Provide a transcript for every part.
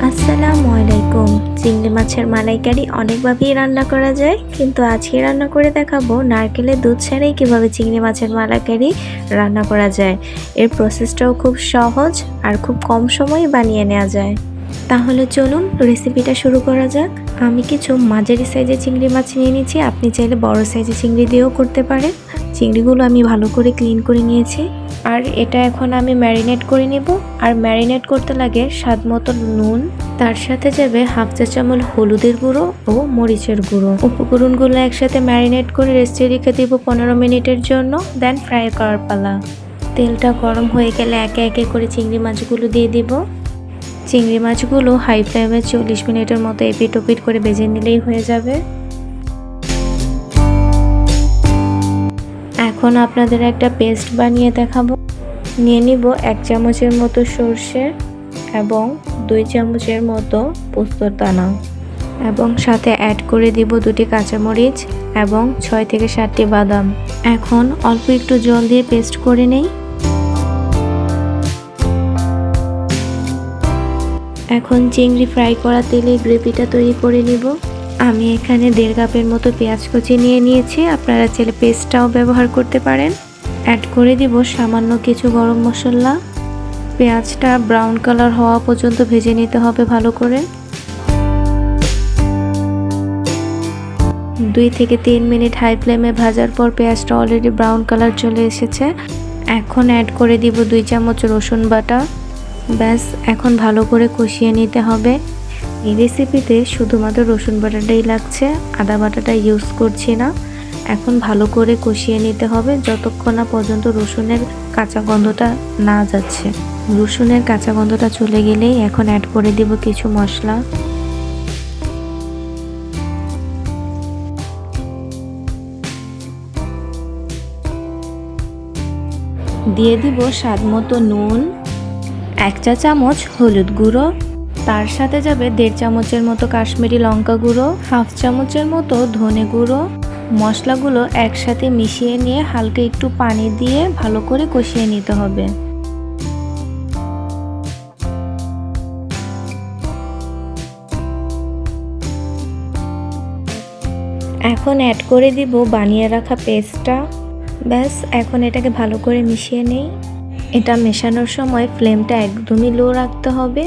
আসসালামু আলাইকুম। চিংড়ি মাছের মালাইকারি অনেকভাবেই রান্না করা যায়, কিন্তু আজকে রান্না করে দেখাবো নারকেলের দুধ ছাড়াই কিভাবে চিংড়ি মাছের মালাইকারি রান্না করা যায়। এর প্রসেসটাও খুব সহজ আর খুব কম সময়ে বানিয়ে নেওয়া যায়। তাহলে চলুন রেসিপিটা শুরু করা যাক। আমি কিছু মাঝারি সাইজের চিংড়ি মাছ নিয়ে নিয়েছি, আপনি চাইলে বড় সাইজের চিংড়ি দিয়েও করতে পারেন। চিংড়িগুলো আমি ভালো করে ক্লিন করে নিয়েছি, আর এটা এখন আমি ম্যারিনেট করে নেব। আর ম্যারিনেট করতে লাগে স্বাদ মতো নুন, তার সাথে যাবে হাফ চা চামচ হলুদের গুঁড়ো ও মরিচের গুঁড়ো। উপকরণগুলো একসাথে ম্যারিনেট করে রেস্টে রেখে দেব 15 মিনিটের জন্য। দেন ফ্রাই করার পালা। তেলটা গরম হয়ে গেলে একে একে করে চিংড়ি মাছগুলো দিয়ে দিব। চিংড়ি মাছগুলো হাই ফ্লেমে 40 মিনিটের মতো এপিট ওপিট করে ভেজে নিলেই হয়ে যাবে। এখন আপনাদের একটা পেস্ট বানিয়ে দেখাবো। নিয়ে নিব 1 চামচের মতো সরষে এবং 2 চামচের মতো পোস্তর দানা, এবং সাথে অ্যাড করে দিব 2টি কাঁচামরিচ এবং 6 থেকে 7টি বাদাম। এখন অল্প একটু জল দিয়ে পেস্ট করে নেই। এখন চিংড়ি ফ্রাই করা তেলে গ্রেভিটা তৈরি করে নিব। আমি এখানে 1.5 কাপের মতো পেঁয়াজ কুচি নিয়ে নিয়েছি, আপনারা চাইলে পেস্টটাও ব্যবহার করতে পারেন। অ্যাড করে দিব সামান্য কিছু গরম মশলা। পেঁয়াজটা ব্রাউন কালার হওয়া পর্যন্ত ভেজে নিতে হবে ভালো করে। 2 থেকে 3 মিনিট হাই ফ্লেমে ভাজার পর পেঁয়াজটা অলরেডি ব্রাউন কালার চলে এসেছে। এখন অ্যাড করে দিব 2 চামচ রসুন বাটা। ব্যাস, এখন ভালো করে কষিয়ে নিতে হবে। এই রেসিপিতে শুধুমাত্র রসুন বাটাটাই লাগছে, আদা বাটাটা ইউজ করছি না। এখন ভালো করে কষিয়ে নিতে হবে যতক্ষণ না পর্যন্ত রসুনের কাঁচা গন্ধটা না যাচ্ছে। রসুনের কাঁচা গন্ধটা চলে গেলেই এখন অ্যাড করে দিব কিছু মশলা। দিয়ে দিব স্বাদ মতো নুন, 1 চা চামচ হলুদ গুঁড়ো, তার সাথে যাবে 1.5 চামচের মতো কাশ্মীরি লঙ্কা গুঁড়ো, হাফ চামচের মতো ধনে গুঁড়ো। মশলাগুলো একসাথে মিশিয়ে নিয়ে হালকা একটু পানি দিয়ে ভালো করে কষিয়ে নিতে হবে। এখন অ্যাড করে দিব বানিয়ে রাখা পেস্টটা। ব্যাস, এখন এটাকে ভালো করে মিশিয়ে নেই। এটা মেশানোর সময় ফ্লেমটা একদমই লো রাখতে হবে,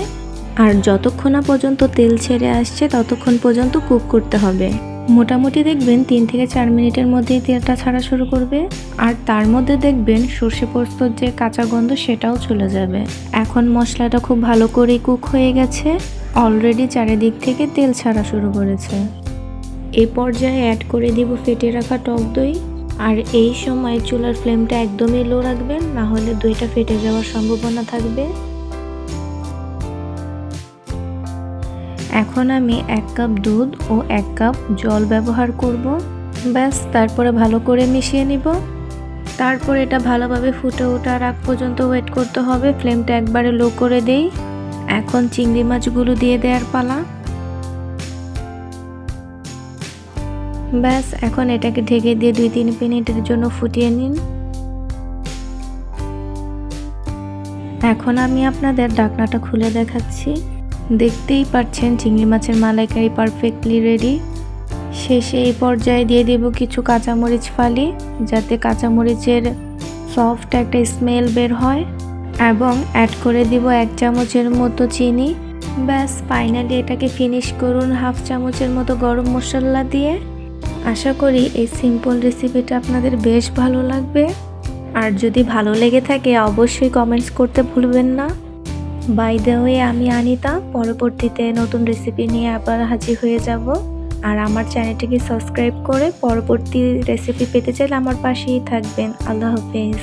আর যতক্ষণ না পর্যন্ত তেল ছেড়ে আসছে ততক্ষণ পর্যন্ত কুক করতে হবে। মোটামুটি দেখবেন 3 থেকে 4 মিনিটের মধ্যেই তেলটা ছাড়া শুরু করবে, আর তার মধ্যে দেখবেন সর্ষে পোস্তর যে কাঁচা গন্ধ সেটাও চলে যাবে। এখন মশলাটা খুব ভালো করে কুক হয়ে গেছে, অলরেডি চারিদিক থেকে তেল ছাড়া শুরু করেছে। এই পর্যায়ে অ্যাড করে দিব ফেটে রাখা টক দই। আর এই সময় চুলার ফ্লেমটা একদমই লো রাখবেন, না হলে দইটা ফেটে যাওয়ার সম্ভাবনা থাকবে। এখন আমি 1 কাপ দুধ ও 1 কাপ জল ব্যবহার করব। ব্যাস, তারপরে ভালো করে মিশিয়ে নিব। তারপর এটা ভালোভাবে ফুটে ওঠার আগ পর্যন্ত ওয়েট করতে হবে। ফ্লেমটা একবারে লো করে দেই। এখন চিংড়ি মাছগুলো দিয়ে দেওয়ার পালা। ব্যাস, এখন এটাকে ঢেকে দিয়ে 2-3 মিনিটের জন্য ফুটিয়ে নিন। এখন আমি আপনাদের ঢাকনাটা খুলে দেখাচ্ছি। দেখতেই পাচ্ছেন চিংড়ি মাছের মালাইকারি পারফেক্টলি রেডি। শেষে এই পর্যায়ে দিয়ে দেব কিছু কাঁচামরিচ ফালি, যাতে কাঁচামরিচের সফট একটা স্মেল বের হয়, এবং অ্যাড করে দিব 1 চামচের মতো চিনি। ব্যাস, ফাইনালি এটাকে ফিনিশ করুন হাফ চামচের মতো গরম মশলা দিয়ে। আশা করি এই সিম্পল রেসিপিটা আপনাদের বেশ ভালো লাগবে, আর যদি ভালো লেগে থাকে অবশ্যই কমেন্টস করতে ভুলবেন না। বাই দ্য ওয়ে, আমি আনিতা। পরবর্তীতে নতুন রেসিপি নিয়ে আবার হাজির হয়ে যাব। আর আমার চ্যানেলটিকে সাবস্ক্রাইব করে পরবর্তী রেসিপি পেতে চাইলে আমার পাশেই থাকবেন। আল্লাহ হাফেজ।